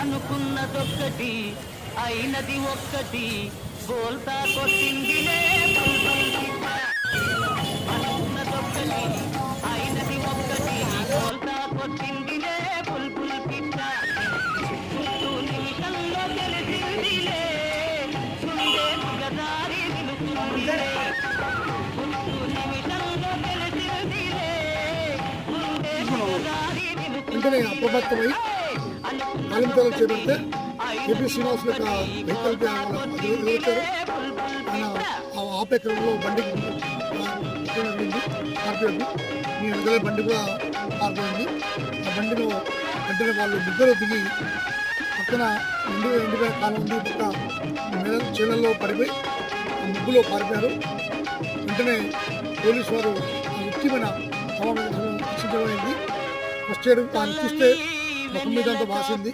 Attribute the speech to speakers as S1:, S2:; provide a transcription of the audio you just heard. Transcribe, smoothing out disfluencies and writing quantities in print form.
S1: అనుకున్నదొక్కటి అయినది ఒక్కటి బోల్తా కొట్టిందిలే అనుకున్నదొక్కటి అయినది ఒక్కటి బోల్తా కొట్టిందిలే బుల్బుల్ పిట్ట నిమిషంలో తెలిసిందిలే గుండె గదారి నిలుస్తుందిలే నిమిషంలో తెలిసిందిలే గుండె గదారి
S2: వెంటనే అప్రమత్తమై ఆలింతలు చేపడితే ఏపీ శ్రీనివాస్ యొక్క వెహికల్ ఎదుర్కొచ్చారు. ఆయన ఆపే క్రమంలో బండికి పారిపోయింది. మీ వెంటనే బండి కూడా పారిపోయింది. ఆ బండిలో వెంటనే వాళ్ళు ముగ్గురు దిగి పక్కన ఎండిపోయిన కాలం ఉంది, పక్క చీలల్లో పడిపోయి ఆ ముగ్గులో పారిపోయారు. వెంటనే పోలీసు వారు ఆ వ్యక్తి మీద రక్షించబడింది. ఫస్ట్ ఎయిడ్ తాను చూస్తే ముఖం మీద అంతా భాసింది.